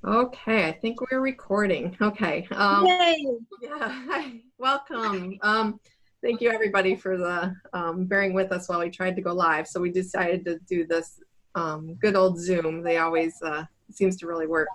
Okay, I think we're recording. Okay. Yay! Yeah, hi, welcome. Thank you everybody for the bearing with us while we tried to go live. So we decided to do this good old Zoom. They always seems to really work.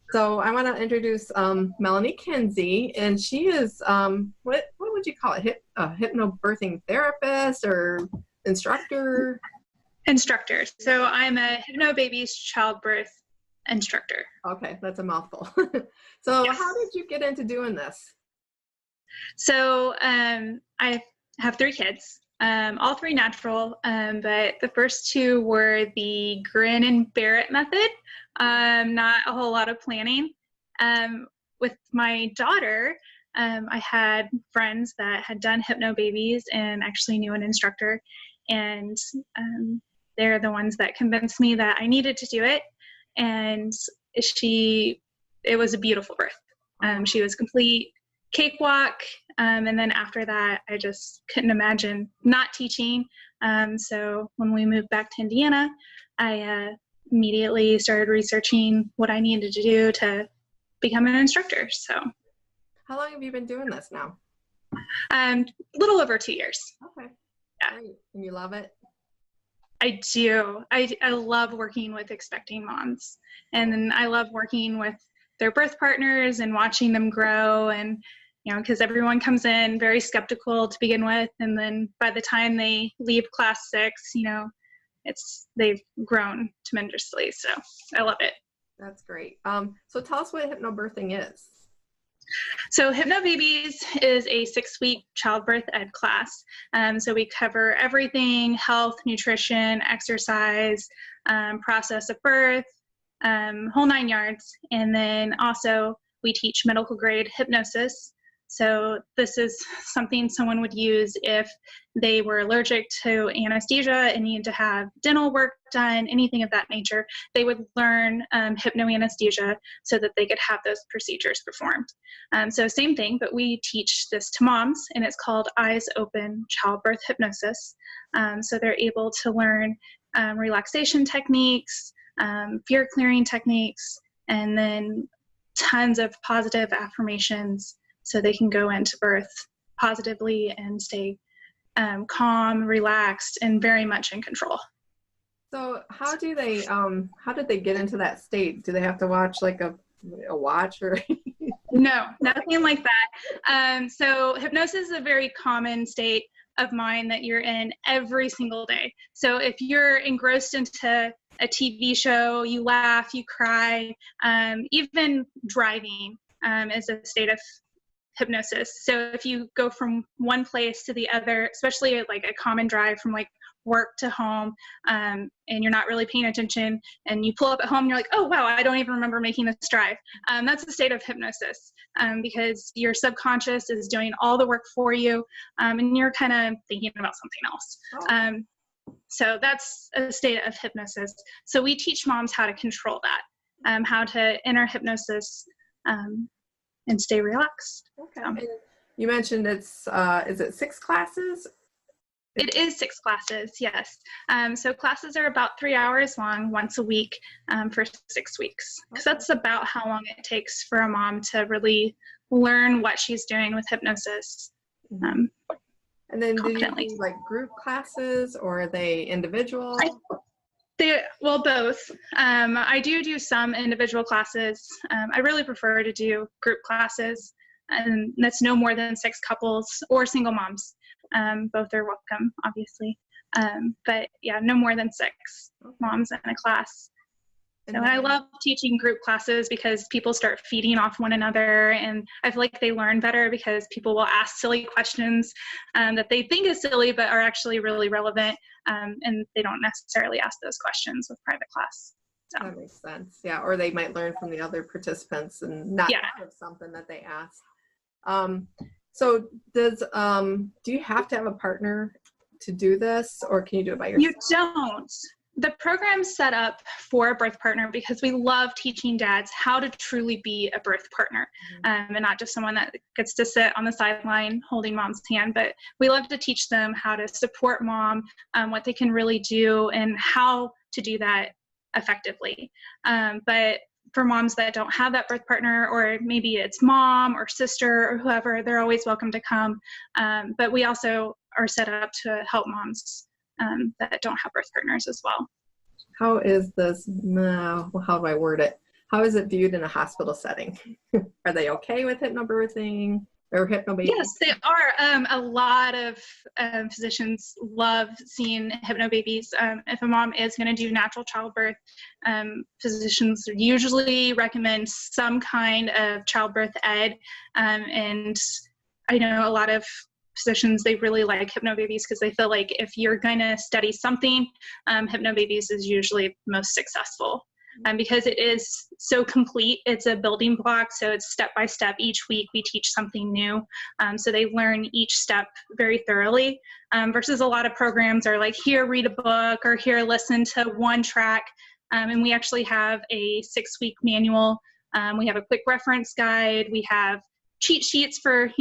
So I want to introduce Melanie Kinsey, and she is what would you call it? Hypnobirthing therapist or instructor? Instructor. So I'm a Hypnobabies childbirth instructor. Okay, that's a mouthful. So Yes. how did you get into doing this? So I have 3 kids, all 3 natural, but the first 2 were the grin and bear it method, not a whole lot of planning. With my daughter, I had friends that had done Hypnobabies and actually knew an instructor, and they're the ones that convinced me that I needed to do it. And it was a beautiful birth. She was complete cakewalk. And then after that, I just couldn't imagine not teaching. So when we moved back to Indiana, I immediately started researching what I needed to do to become an instructor. So How long have you been doing this now? a little over 2 years. Okay. Yeah. Great. And you love it? I do. I love working with expecting moms, and then I love working with their birth partners and watching them grow. And because everyone comes in very skeptical to begin with, and then by the time they leave class 6, they've grown tremendously. So I love it. That's great. So tell us what hypnobirthing is. So Hypnobabies is a 6-week childbirth ed class. So we cover everything: health, nutrition, exercise, process of birth, whole 9 yards. And then also we teach medical grade hypnosis. So this is something someone would use if they were allergic to anesthesia and needed to have dental work done, anything of that nature. They would learn hypnoanesthesia so that they could have those procedures performed. So same thing, but we teach this to moms, and it's called Eyes Open Childbirth Hypnosis. So they're able to learn relaxation techniques, fear clearing techniques, and then tons of positive affirmations, so they can go into birth positively and stay calm, relaxed, and very much in control. So how did they get into that state? Do they have to watch like a watch or? No, nothing like that. So hypnosis is a very common state of mind that you're in every single day. So if you're engrossed into a TV show, you laugh, you cry, even driving is a state of hypnosis. So if you go from one place to the other, especially like a common drive from like work to home, and you're not really paying attention, and you pull up at home and you're like, oh wow, I don't even remember making this drive. That's a state of hypnosis, because your subconscious is doing all the work for you, and you're kind of thinking about something else. Oh. So that's a state of hypnosis. So we teach moms how to control that, how to enter hypnosis and stay relaxed. Okay. And you mentioned it's is it 6 classes? It is 6 classes, yes. So classes are about 3 hours long once a week for 6 weeks. Because that's about how long it takes for a mom to really learn what she's doing with hypnosis. And then do you do like group classes, or are they individual? Well, both. I do some individual classes. I really prefer to do group classes, and that's no more than 6 couples or single moms. Both are welcome, obviously. But yeah, no more than 6 moms in a class. So I love teaching group classes because people start feeding off one another, and I feel like they learn better because people will ask silly questions that they think is silly but are actually really relevant, and they don't necessarily ask those questions with private class. So. That makes sense. Yeah, or they might learn from the other participants and not have something that they ask. So do you have to have a partner to do this, or can you do it by yourself? You don't. The program's set up for a birth partner because we love teaching dads how to truly be a birth partner, and not just someone that gets to sit on the sideline holding mom's hand, but we love to teach them how to support mom, what they can really do, and how to do that effectively. But for moms that don't have that birth partner, or maybe it's mom or sister or whoever, they're always welcome to come. But we also are set up to help moms that don't have birth partners as well. How is this, how do I word it? How is it viewed in a hospital setting? Are they okay with hypnobirthing or hypnobabies? Yes, they are. A lot of physicians love seeing hypnobabies. If a mom is going to do natural childbirth, physicians usually recommend some kind of childbirth ed. And I know a lot of physicians, they really like hypnobabies because they feel like if you're going to study something, hypnobabies is usually most successful. Because it is so complete. It's a building block, so it's step by step. Each week we teach something new, so they learn each step very thoroughly, versus a lot of programs are like, here, read a book, or here, listen to one track. And we actually have a 6-week manual. We have a quick reference guide. We have cheat sheets for,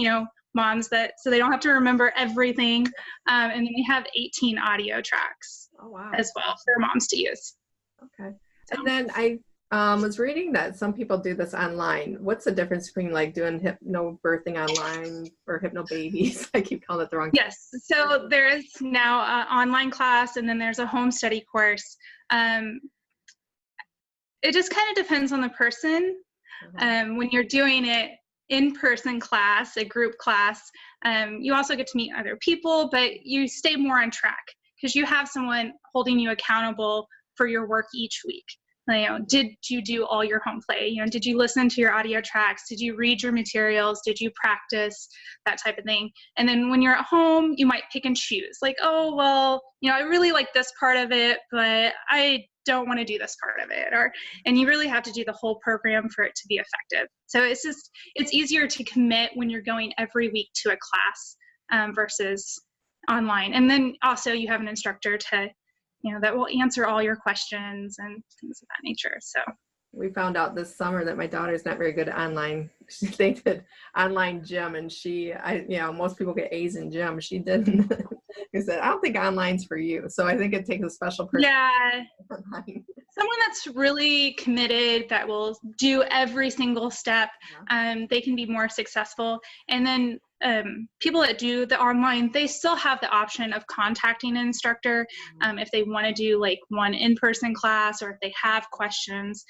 moms so they don't have to remember everything. And then we have 18 audio tracks as well for moms to use. Okay. And then I was reading that some people do this online. What's the difference between like doing hypnobirthing online or hypnobabies? I keep calling it the wrong. Yes. So there is now an online class, and then there's a home study course. It just kind of depends on the person. When you're doing it in-person class, a group class, you also get to meet other people, but you stay more on track because you have someone holding you accountable for your work each week. Did you do all your home play? Did you listen to your audio tracks? Did you read your materials? Did you practice? That type of thing. And then when you're at home, you might pick and choose. Like, oh, well, I really like this part of it, but I don't want to do this part of it. And you really have to do the whole program for it to be effective. So it's easier to commit when you're going every week to a class versus online. And then also you have an instructor that will answer all your questions and things of that nature. So we found out this summer that my daughter's not very good at online. They did online gym, and most people get A's in gym. She didn't. He said, I don't think online's for you. So I think it takes a special person. Yeah. Someone that's really committed, that will do every single step, they can be more successful. And then people that do the online, they still have the option of contacting an instructor if they want to do like one in-person class, or if they have questions,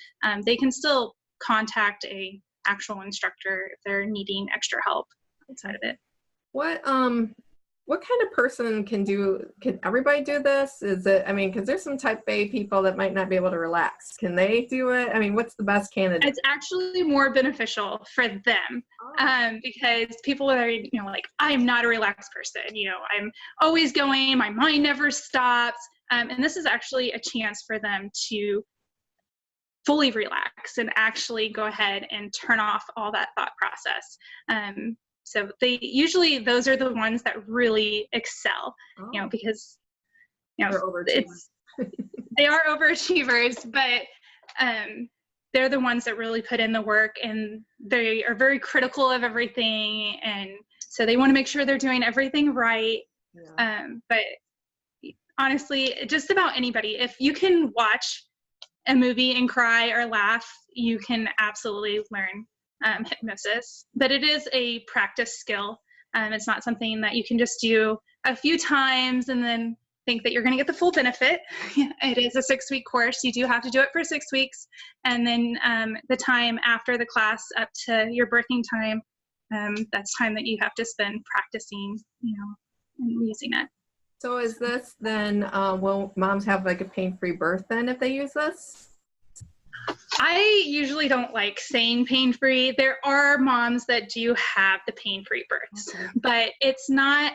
they can still contact a actual instructor if they're needing extra help outside of it. What kind of person can everybody do this? Is it, because there's some type A people that might not be able to relax. Can they do it? What's the best candidate? It's actually more beneficial for them because people are, like, I'm not a relaxed person. I'm always going, my mind never stops. And this is actually a chance for them to fully relax and actually go ahead and turn off all that thought process. So those are the ones that really excel, because, they are overachievers, but they're the ones that really put in the work, and they are very critical of everything. And so they want to make sure they're doing everything right. Yeah. But honestly, just about anybody, if you can watch a movie and cry or laugh, you can absolutely learn hypnosis. But it is a practice skill. It's not something that you can just do a few times and then think that you're going to get the full benefit. It is a 6-week course. You do have to do it for 6 weeks. And then the time after the class up to your birthing time, that's time that you have to spend practicing, and using it. So is this then, will moms have like a pain-free birth then if they use this? I usually don't like saying pain-free. There are moms that do have the pain-free births, but it's not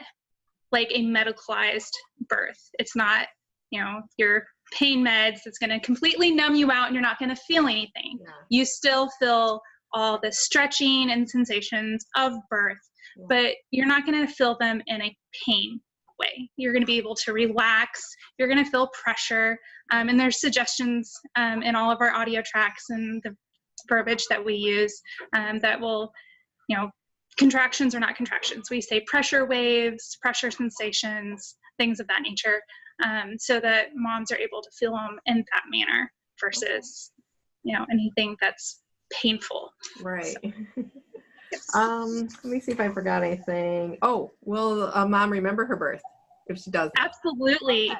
like a medicalized birth. It's not, your pain meds that's going to completely numb you out and you're not going to feel anything. Yeah. You still feel all the stretching and sensations of birth, but you're not going to feel them in a pain way. You're going to be able to relax. You're going to feel pressure. And there's suggestions in all of our audio tracks and the verbiage that we use that will, contractions are not contractions. We say pressure waves, pressure sensations, things of that nature, so that moms are able to feel them in that manner versus anything that's painful. Right. So, yes. Let me see if I forgot anything. Oh, will mom remember her birth if she does? Absolutely.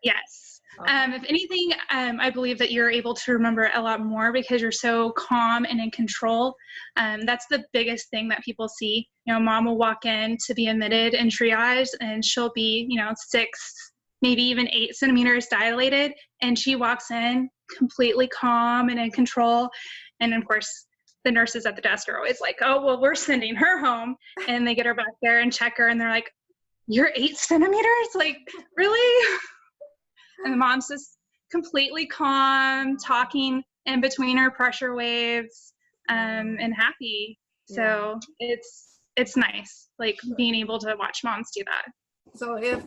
Yes. Okay. If anything, I believe that you're able to remember a lot more because you're so calm and in control. That's the biggest thing that people see. Mom will walk in to be admitted in triage and she'll be, 6, maybe even 8 centimeters dilated. And she walks in completely calm and in control. And of course, the nurses at the desk are always like, oh, well, we're sending her home. And they get her back there and check her. And they're like, you're 8 centimeters? Like, really? And the mom's just completely calm, talking in between her pressure waves, and happy. So it's nice, like being able to watch moms do that. So if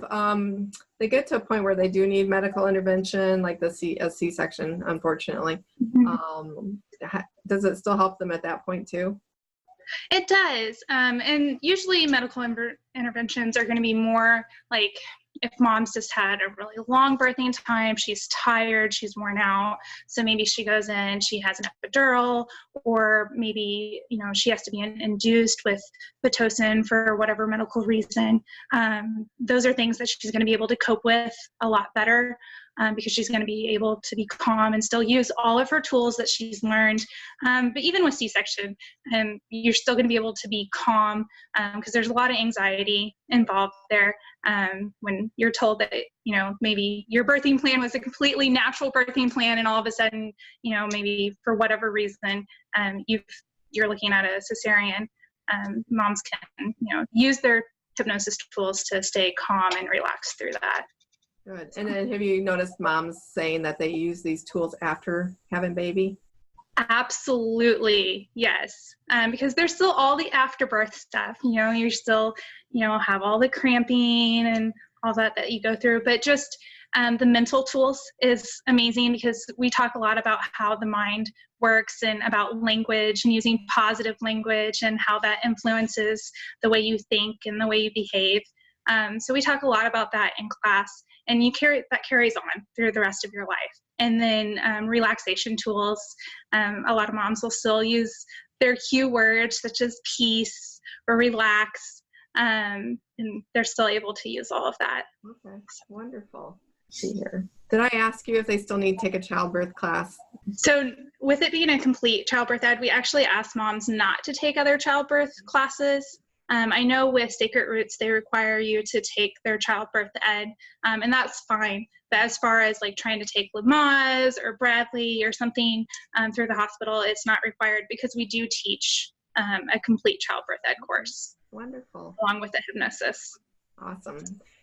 they get to a point where they do need medical intervention, like a C-section, unfortunately, does it still help them at that point too? It does. And usually medical interventions are going to be more like if mom's just had a really long birthing time, she's tired, she's worn out. So maybe she goes in, she has an epidural, or maybe, she has to be induced with Pitocin for whatever medical reason. Those are things that she's going to be able to cope with a lot better. Because she's going to be able to be calm and still use all of her tools that she's learned. But even with C-section, you're still going to be able to be calm because there's a lot of anxiety involved there when you're told that, maybe your birthing plan was a completely natural birthing plan and all of a sudden, maybe for whatever reason, you're looking at a cesarean. Moms can, use their hypnosis tools to stay calm and relax through that. Good. And then have you noticed moms saying that they use these tools after having baby? Absolutely. Yes. Because there's still all the afterbirth stuff, you're still, have all the cramping and all that you go through, but just the mental tools is amazing because we talk a lot about how the mind works and about language and using positive language and how that influences the way you think and the way you behave. So we talk a lot about that in class, and that carries on through the rest of your life. And then relaxation tools. A lot of moms will still use their cue words such as peace or relax, and they're still able to use all of that. Okay, wonderful. Let's see here. Did I ask you if they still need to take a childbirth class? So with it being a complete childbirth ed, we actually ask moms not to take other childbirth classes. I know with Sacred Roots, they require you to take their childbirth ed, and that's fine. But as far as like trying to take Lamaze or Bradley or something through the hospital, it's not required because we do teach a complete childbirth ed course. Wonderful. Along with the hypnosis. Awesome.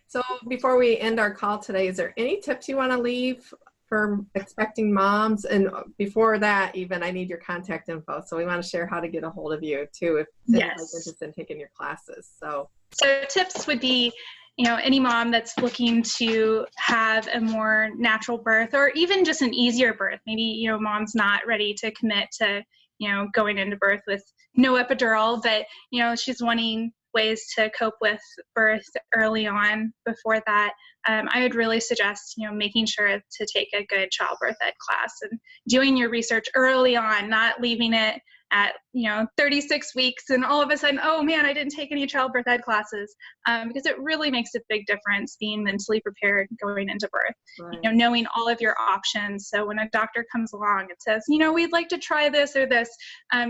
So before we end our call today, is there any tips you want to leave for expecting moms? And before that, even, I need your contact info. So we want to share how to get a hold of you too if anybody's interested in taking your classes. So tips would be, any mom that's looking to have a more natural birth or even just an easier birth. Maybe, mom's not ready to commit to, going into birth with no epidural, but, she's wanting ways to cope with birth early on before that. I would really suggest, making sure to take a good childbirth ed class and doing your research early on, not leaving it at, 36 weeks and all of a sudden, oh man, I didn't take any childbirth ed classes, because it really makes a big difference being mentally prepared going into birth, right. Knowing all of your options. So when a doctor comes along and says, we'd like to try this or this,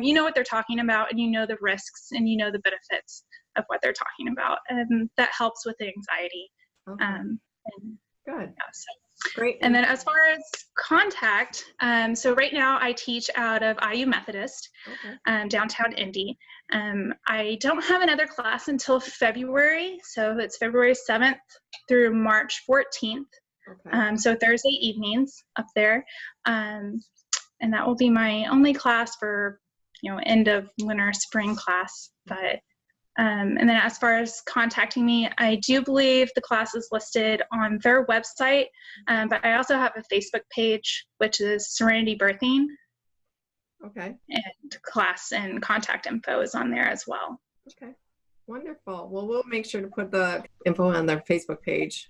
you know what they're talking about and you know the risks and you know the benefits of what they're talking about. And that helps with the anxiety. Okay. Good. Yeah, so. Great. And then as far as contact, so right now I teach out of IU Methodist, downtown Indy. I don't have another class until February. So it's February 7th through March 14th. Okay. So Thursday evenings up there. And that will be my only class for, end of winter, spring class. But and then as far as contacting me, I do believe the class is listed on their website, but I also have a Facebook page, which is Serenity Birthing. Okay. And class and contact info is on there as well. Okay. Wonderful. Well, we'll make sure to put the info on their Facebook page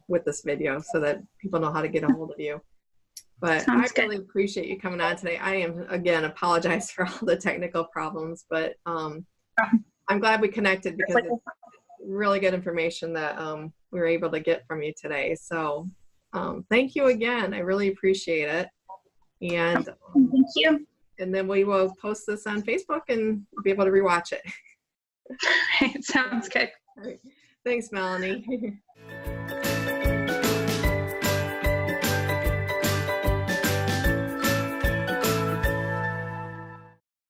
with this video so that people know how to get a hold of you. But Sounds I really appreciate you coming on today. I am, again, apologize for all the technical problems, but I'm glad we connected because it's really good information that we were able to get from you today. So thank you again. I really appreciate it. And thank you. And then we will post this on Facebook and be able to rewatch it. Sounds good. All right. Thanks, Melanie.